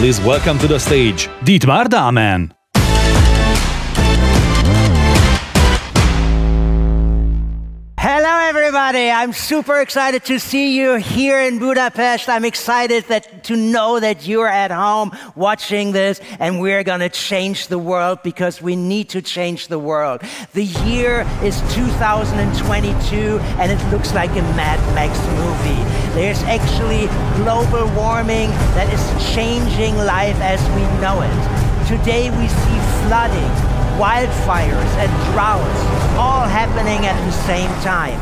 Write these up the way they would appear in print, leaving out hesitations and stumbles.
please welcome to the stage, Dietmar Dahmen. Hello everybody, I'm super excited to see you here in Budapest. I'm excited to know that you're at home watching this, and we're going to change the world because we need to change the world. The year is 2022 and it looks like a Mad Max movie. There's actually global warming that is changing life as we know it. Today we see flooding, wildfires and droughts all happening at the same time.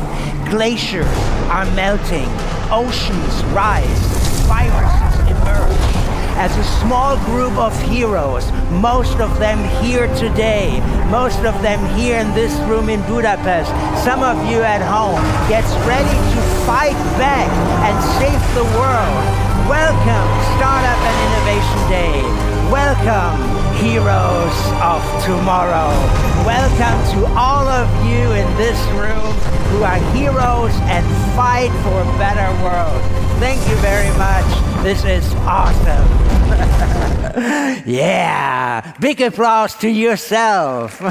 Glaciers are melting, oceans rise, viruses emerge. As a small group of heroes, most of them here today, most of them here in this room in Budapest, some of you at home, gets ready to fight back and save the world. Welcome, Startup and Innovation Day. Welcome, heroes of tomorrow. Welcome to all of you in this room who are heroes and fight for a better world. Thank you very much. This is awesome. Yeah, big applause to yourself.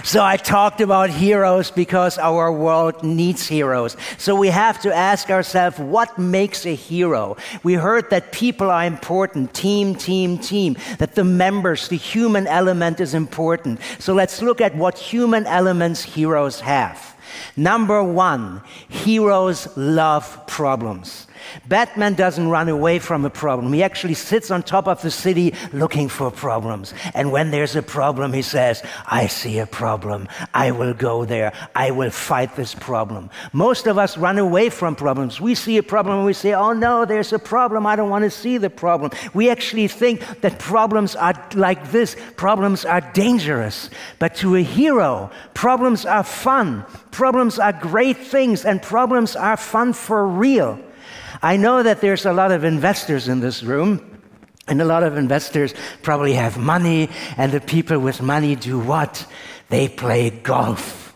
So I talked about heroes because our world needs heroes. So we have to ask ourselves, what makes a hero? We heard that people are important, team, that the members, the human element is important. So let's look at what human elements heroes have. Number one, heroes love problems. Batman doesn't run away from a problem. He actually sits on top of the city looking for problems. And when there's a problem, he says, I see a problem. I will go there. I will fight this problem. Most of us run away from problems. We see a problem and we say, oh no, there's a problem. I don't want to see the problem. We actually think that problems are like this. Problems are dangerous. But to a hero, problems are fun. Problems are great things, and problems are fun for real. I know that there's a lot of investors in this room, and a lot of investors probably have money, and the people with money do what? They play golf.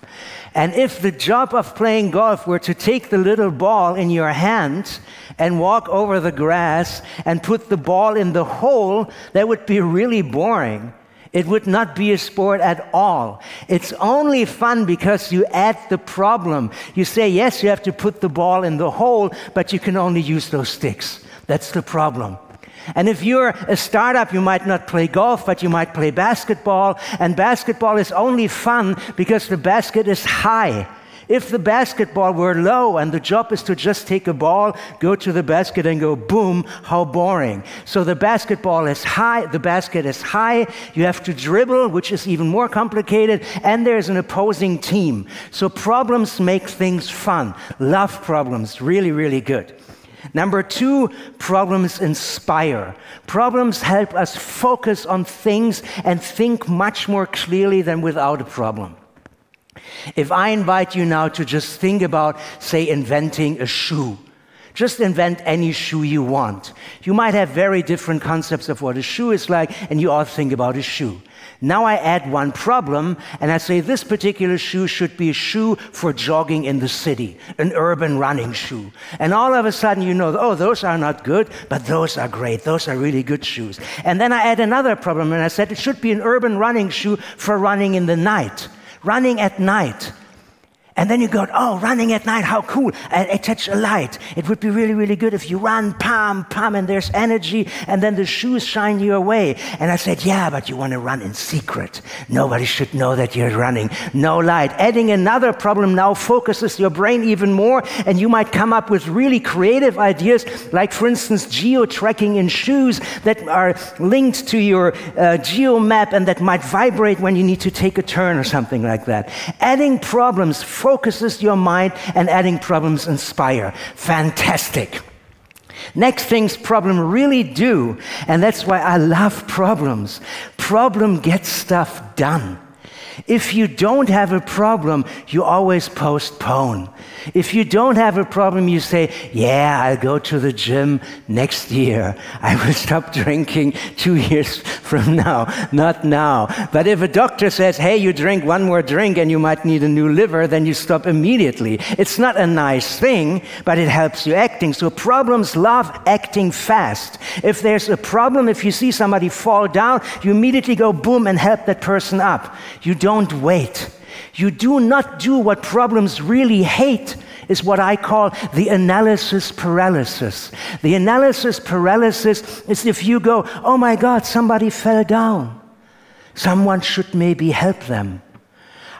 And if the job of playing golf were to take the little ball in your hand and walk over the grass and put the ball in the hole, that would be really boring. It would not be a sport at all. It's only fun because you add the problem. You say, yes, you have to put the ball in the hole, but you can only use those sticks. That's the problem. And if you're a startup, you might not play golf, but you might play basketball. And basketball is only fun because the basket is high. If the basketball were low and the job is to just take a ball, go to the basket and go boom, how boring. So the basketball is high, the basket is high, you have to dribble, which is even more complicated, and there's an opposing team. So problems make things fun. Love problems, really, really good. Number two, problems inspire. Problems help us focus on things and think much more clearly than without a problem. If I invite you now to just think about, say, inventing a shoe, just invent any shoe you want. You might have very different concepts of what a shoe is like, and you all think about a shoe. Now I add one problem, and I say this particular shoe should be a shoe for jogging in the city, an urban running shoe. And all of a sudden you know, oh, those are not good, but those are great. Those are really good shoes. And then I add another problem, and I said it should be an urban running shoe for running in the night. Running at night. And then you go, oh, running at night, how cool. I touch a light. It would be really, really good if you run, pam, and there's energy, and then the shoes shine your way. And I said, yeah, but you want to run in secret. Nobody should know that you're running. No light. Adding another problem now focuses your brain even more, and you might come up with really creative ideas, like, for instance, geo-tracking in shoes that are linked to your geo-map and that might vibrate when you need to take a turn or something like that. Adding problems focuses your mind, and adding problems inspire. Fantastic. Next things problem really do, and that's why I love problems. Problem gets stuff done. If you don't have a problem, you always postpone. If you don't have a problem, you say, yeah, I'll go to the gym next year. I will stop drinking 2 years from now, not now. But if a doctor says, hey, you drink one more drink and you might need a new liver, then you stop immediately. It's not a nice thing, but it helps you acting. So problems love acting fast. If there's a problem, if you see somebody fall down, you immediately go boom and help that person up. You don't wait. You do not do what problems really hate, is what I call the analysis paralysis. The analysis paralysis is if you go, oh my God, somebody fell down. Someone should maybe help them.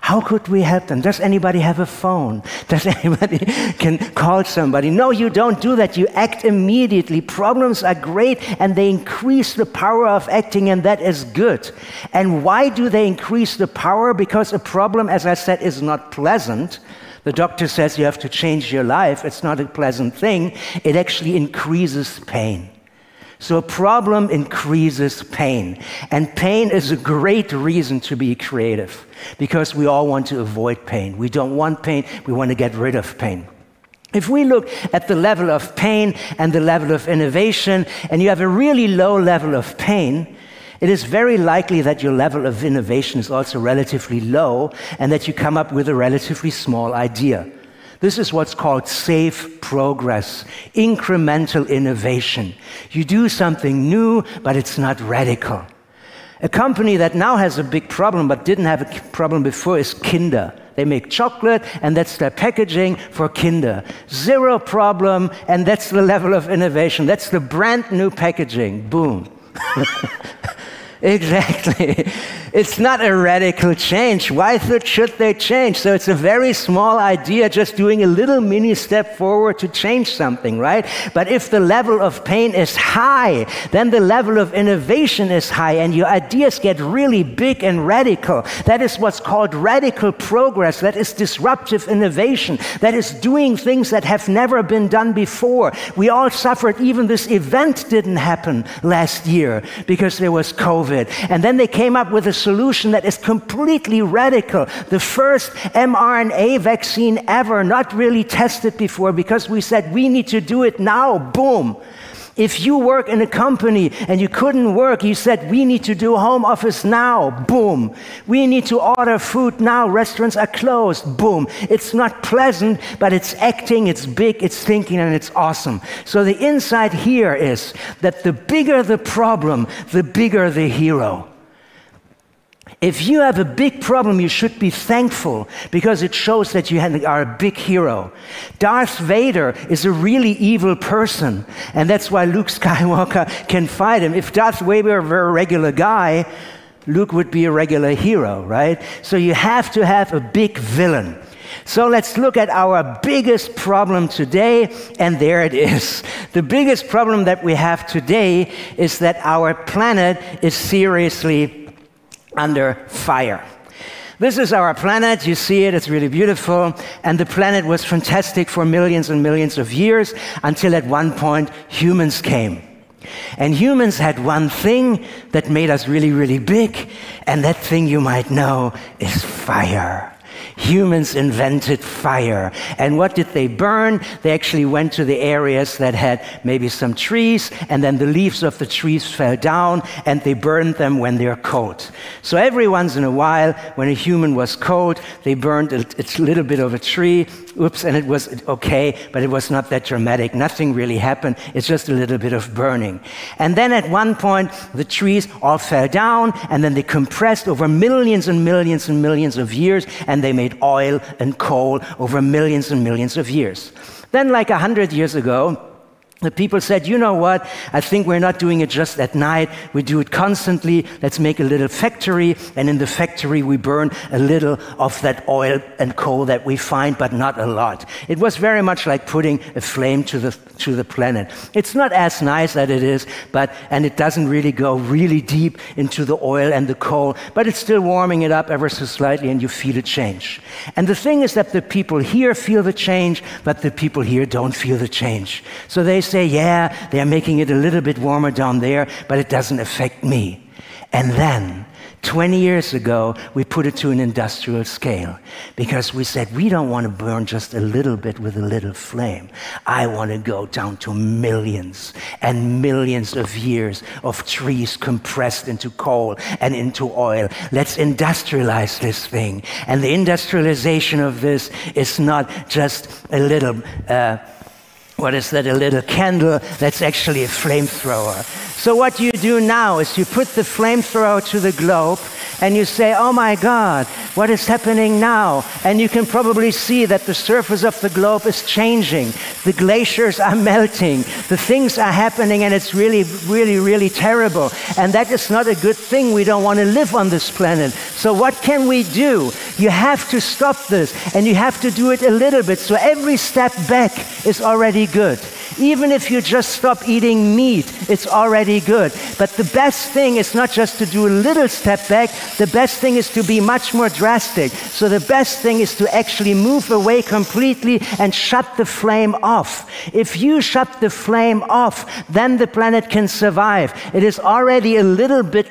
How could we help them? Does anybody have a phone? Does anybody can call somebody? No, you don't do that. You act immediately. Problems are great and they increase the power of acting, and that is good. And why do they increase the power? Because a problem, as I said, is not pleasant. The doctor says you have to change your life. It's not a pleasant thing. It actually increases pain. So a problem increases pain. And pain is a great reason to be creative, because we all want to avoid pain. We don't want pain, we want to get rid of pain. If we look at the level of pain and the level of innovation, and you have a really low level of pain, it is very likely that your level of innovation is also relatively low and that you come up with a relatively small idea. This is what's called safe progress, incremental innovation. You do something new, but it's not radical. A company that now has a big problem but didn't have a problem before is Kinder. They make chocolate, and that's their packaging for Kinder. Zero problem, and that's the level of innovation. That's the brand new packaging. Boom. Exactly. It's not a radical change. Why should they change? So it's a very small idea, just doing a little mini step forward to change something, right? But if the level of pain is high, then the level of innovation is high, and your ideas get really big and radical. That is what's called radical progress. That is disruptive innovation. That is doing things that have never been done before. We all suffered. Even this event didn't happen last year because there was COVID. And then they came up with a solution that is completely radical. The first mRNA vaccine ever, not really tested before, because we said we need to do it now. Boom. If you work in a company and you couldn't work, you said we need to do home office now. Boom. We need to order food now. Restaurants are closed. Boom. It's not pleasant, but it's acting, it's big, it's thinking, and it's awesome. So the insight here is that the bigger the problem, the bigger the hero. If you have a big problem, you should be thankful, because it shows that you are a big hero. Darth Vader is a really evil person, and that's why Luke Skywalker can fight him. If Darth Vader were a regular guy, Luke would be a regular hero, right? So you have to have a big villain. So let's look at our biggest problem today, and there it is. The biggest problem that we have today is that our planet is seriously under fire. This is our planet. You see it, it's really beautiful. And the planet was fantastic for millions and millions of years, until at one point humans came. And humans had one thing that made us really, really big, and that thing, you might know, is fire. Humans invented fire. And what did they burn? They actually went to the areas that had maybe some trees, and then the leaves of the trees fell down, and they burned them when they're cold. So every once in a while, when a human was cold, they burned a little bit of a tree. Oops, and it was okay, but it was not that dramatic. Nothing really happened. It's just a little bit of burning. And then at one point, the trees all fell down, and then they compressed over millions and millions and millions of years, and they made oil and coal over millions and millions of years. Then, like 100 years ago, the people said, you know what, I think we're not doing it just at night, we do it constantly, let's make a little factory, and in the factory we burn a little of that oil and coal that we find, but not a lot. It was very much like putting a flame to the planet. It's not as nice as it is, and it doesn't really go really deep into the oil and the coal, but it's still warming it up ever so slightly, and you feel a change. And the thing is that the people here feel the change, but the people here don't feel the change. So they say, yeah, they're making it a little bit warmer down there, but it doesn't affect me. And then, 20 years ago, we put it to an industrial scale because we said, we don't want to burn just a little bit with a little flame. I want to go down to millions and millions of years of trees compressed into coal and into oil. Let's industrialize this thing. And the industrialization of this is not just a little a little candle. That's actually a flamethrower. So what you do now is you put the flamethrower to the globe and you say, oh my God, what is happening now? And you can probably see that the surface of the globe is changing. The glaciers are melting. The things are happening, and it's really, really, really terrible. And that is not a good thing. We don't want to live on this planet. So what can we do? You have to stop this, and you have to do it a little bit. So every step back is already good. Even if you just stop eating meat, it's already good. But the best thing is not just to do a little step back. The best thing is to be much more drastic. So the best thing is to actually move away completely and shut the flame off. If you shut the flame off, then the planet can survive. It is already a little bit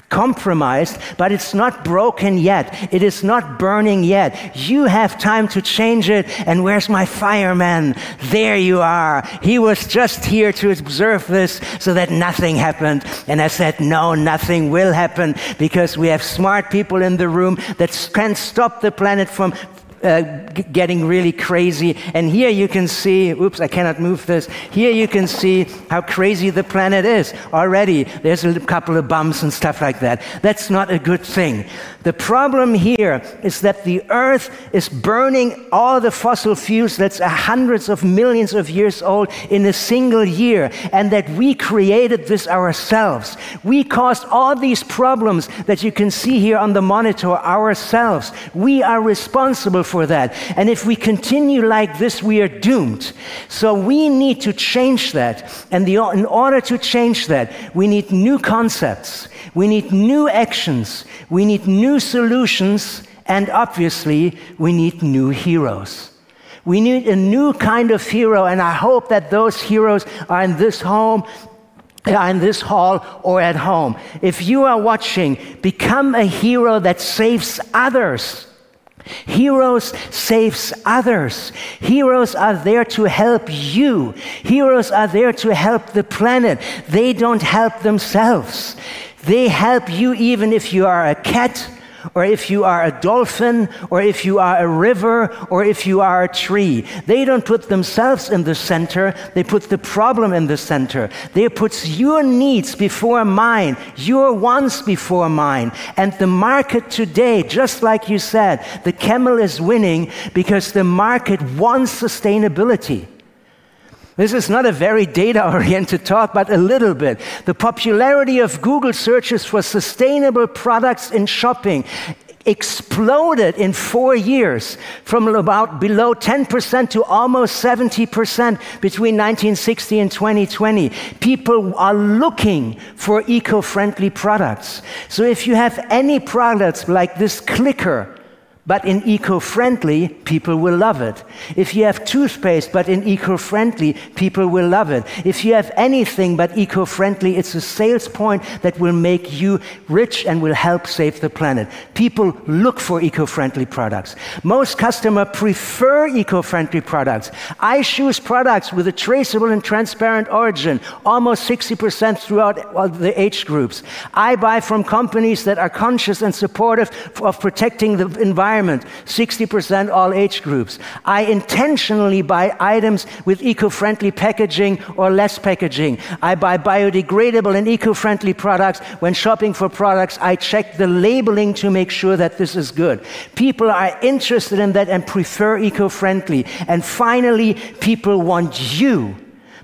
compromised, but it's not broken yet. It is not burning yet. You have time to change it. And where's my fireman? There you are. He was just here to observe this so that nothing happened. And I said, no, nothing will happen, because we have smart people in the room that can stop the planet from getting really crazy. And here you can see, oops, I cannot move this. Here you can see how crazy the planet is already. There's a couple of bumps and stuff like that. That's not a good thing. The problem here is that the Earth is burning all the fossil fuels that's hundreds of millions of years old in a single year, and that we created this ourselves. We caused all these problems that you can see here on the monitor ourselves. We are responsible for that. And if we continue like this, we are doomed. So we need to change that. And in order to change that, we need new concepts. We need new actions. We need new solutions. And obviously, we need new heroes. We need a new kind of hero. And I hope that those heroes are in this home, in this hall, or at home. If you are watching, become a hero that saves others. Heroes saves others. Heroes are there to help you. Heroes are there to help the planet. They don't help themselves. They help you even if you are a cat, or if you are a dolphin, or if you are a river, or if you are a tree. They don't put themselves in the center, they put the problem in the center. They put your needs before mine, your wants before mine. And the market today, just like you said, the camel is winning because the market wants sustainability. This is not a very data-oriented talk, but a little bit. The popularity of Google searches for sustainable products in shopping exploded in 4 years, from about below 10% to almost 70% between 1960 and 2020. People are looking for eco-friendly products. So if you have any products like this clicker, but in eco-friendly, people will love it. If you have toothpaste, but in eco-friendly, people will love it. If you have anything but eco-friendly, it's a sales point that will make you rich and will help save the planet. People look for eco-friendly products. Most customers prefer eco-friendly products. I choose products with a traceable and transparent origin, almost 60% throughout all the age groups. I buy from companies that are conscious and supportive of protecting the environment, 60% all age groups. I intentionally buy items with eco-friendly packaging or less packaging. I buy biodegradable and eco-friendly products. When shopping for products, I check the labeling to make sure that this is good. People are interested in that and prefer eco-friendly. And finally, people want you,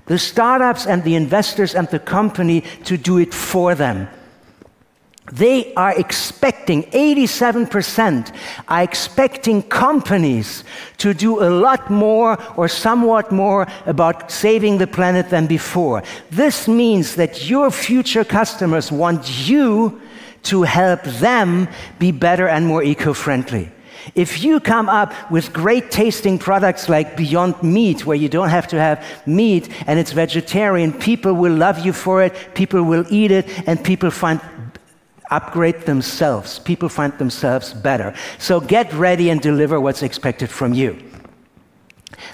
the startups and the investors and the company, to do it for them. They are expecting, 87% are expecting companies to do a lot more or somewhat more about saving the planet than before. This means that your future customers want you to help them be better and more eco-friendly. If you come up with great tasting products like Beyond Meat, where you don't have to have meat and it's vegetarian, people will love you for it, people will eat it, and people find upgrade themselves. People find themselves better. So get ready and deliver what's expected from you.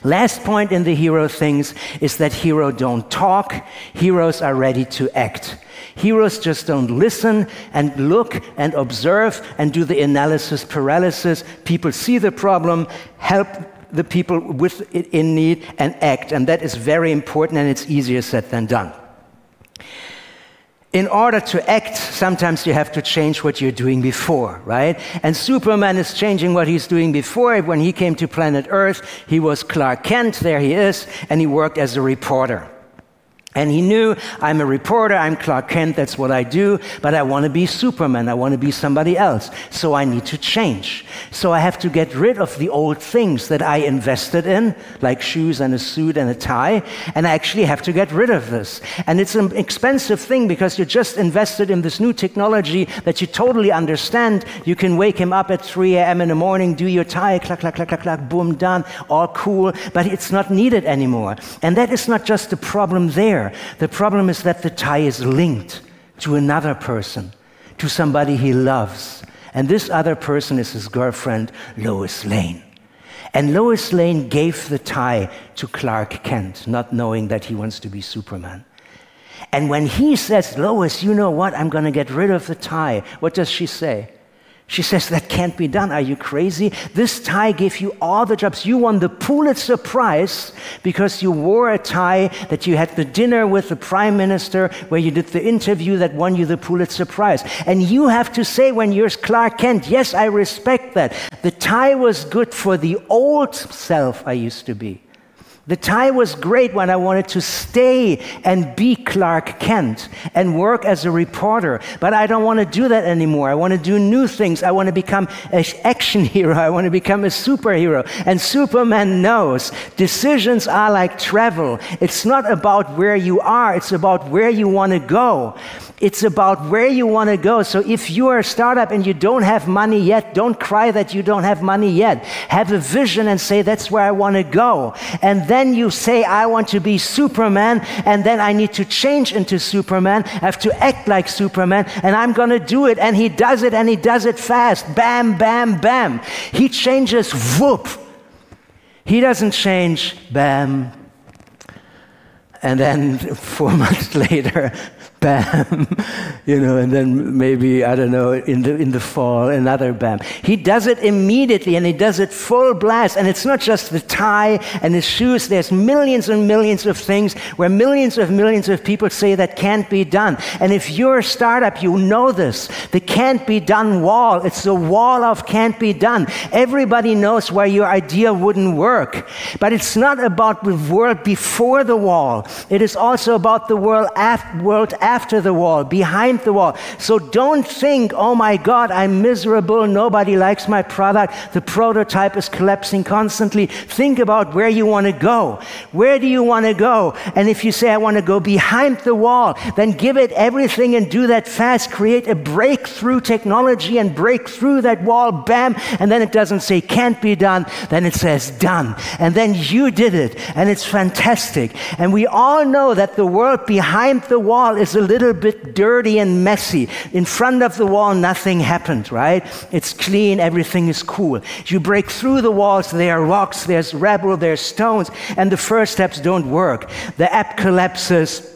Last point in the hero things is that heroes don't talk. Heroes are ready to act. Heroes just don't listen and look and observe and do the analysis paralysis. People see the problem, help the people with it in need, and act. And that is very important, and it's easier said than done. In order to act, sometimes you have to change what you're doing before, right? And Superman is changing what he's doing before. When he came to planet Earth, he was Clark Kent, there he is, and he worked as a reporter. And he knew, I'm a reporter, I'm Clark Kent, that's what I do, but I want to be Superman, I want to be somebody else. So I need to change. So I have to get rid of the old things that I invested in, like shoes and a suit and a tie, and I actually have to get rid of this. And it's an expensive thing because you just invested in this new technology that you totally understand. You can wake him up at 3 a.m. in the morning, do your tie, clack, clack, clack, clack, clack, boom, done, all cool, but it's not needed anymore. And that is not just the problem there. The problem is that the tie is linked to another person, to somebody he loves. And this other person is his girlfriend, Lois Lane. And Lois Lane gave the tie to Clark Kent, not knowing that he wants to be Superman. And when he says, Lois, you know what, I'm going to get rid of the tie, what does she say? She says, that can't be done. Are you crazy? This tie gave you all the jobs. You won the Pulitzer Prize because you wore a tie, that you had the dinner with the prime minister, where you did the interview that won you the Pulitzer Prize. And you have to say when you're Clark Kent, yes, I respect that. The tie was good for the old self I used to be. The tie was great when I wanted to stay and be Clark Kent and work as a reporter, but I don't want to do that anymore. I want to do new things. I want to become an action hero. I want to become a superhero. And Superman knows decisions are like travel. It's not about where you are, it's about where you want to go. It's about where you want to go. So if you are a startup and you don't have money yet, don't cry that you don't have money yet. Have a vision and say, that's where I want to go. And then you say, I want to be Superman, and then I need to change into Superman. I have to act like Superman, and I'm going to do it. And he does it, and he does it fast. Bam, bam, bam. He changes, whoop. He doesn't change, bam. And then 4 months later, bam, and then maybe, I don't know, in the fall, another bam. He does it immediately, and he does it full blast. And it's not just the tie and his shoes. There's millions and millions of things where millions of people say that can't be done. And if you're a startup, you know this. The can't be done wall. It's the wall of can't be done. Everybody knows why your idea wouldn't work. But it's not about the world before the wall. It is also about the world after the wall, behind the wall. So don't think, oh my God, I'm miserable, nobody likes my product, the prototype is collapsing constantly. Think about where you want to go. Where do you want to go? And if you say, I want to go behind the wall, then give it everything and do that fast. Create a breakthrough technology and break through that wall, bam, and then it doesn't say can't be done, then it says done. And then you did it, and it's fantastic. And we all know that the world behind the wall is a little bit dirty and messy. In front of the wall, nothing happened, right? It's clean, everything is cool. You break through the walls, there are rocks, there's rubble, there's stones, and the first steps don't work. The app collapses.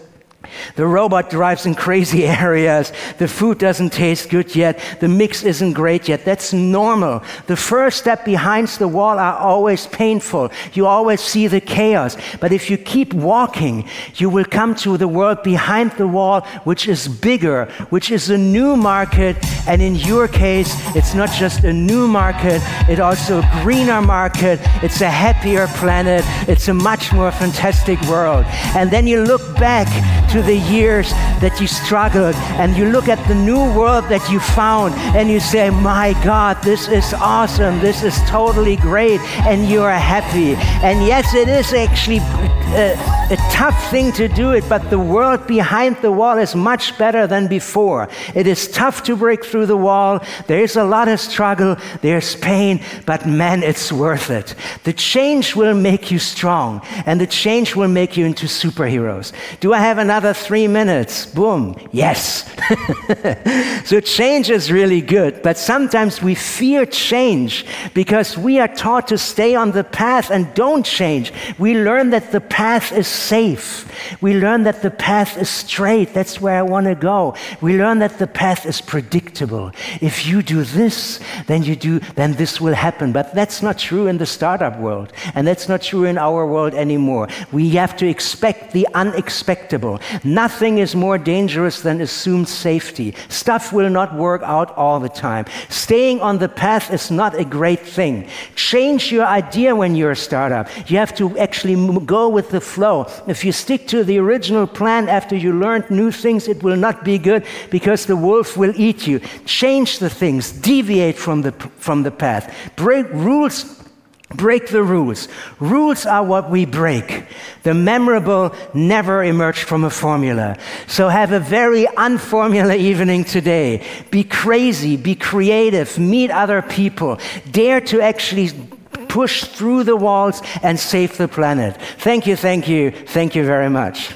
The robot drives in crazy areas. The food doesn't taste good yet. The mix isn't great yet. That's normal. The first step behind the wall are always painful. You always see the chaos. But if you keep walking, you will come to the world behind the wall, which is bigger, which is a new market. And in your case, it's not just a new market, it's also a greener market. It's a happier planet. It's a much more fantastic world. And then you look back to the years that you struggled, and you look at the new world that you found, and you say, my God, this is awesome, this is totally great, and you are happy. And yes, it is actually a tough thing to do it, but the world behind the wall is much better than before. It is tough to break through the wall. There is a lot of struggle, there's pain, but man, it's worth it. The change will make you strong, and the change will make you into superheroes. Do I have another another 3 minutes. Boom. Yes. So change is really good, but sometimes we fear change because we are taught to stay on the path and don't change. We learn that the path is safe. We learn that the path is straight. That's where I want to go. We learn that the path is predictable. If you do this, then this will happen. But that's not true in the startup world, and that's not true in our world anymore. We have to expect the unexpectable. Nothing is more dangerous than assumed safety. Stuff will not work out all the time. Staying on the path is not a great thing. Change your idea when you're a startup. You have to actually go with the flow. If you stick to the original plan after you learned new things, it will not be good because the wolf will eat you. Change the things. Deviate from the path. Break rules. Break the rules. Rules are what we break. The memorable never emerged from a formula. So have a very unformula evening today. Be crazy, be creative, meet other people. Dare to actually push through the walls and save the planet. Thank you, thank you, thank you very much.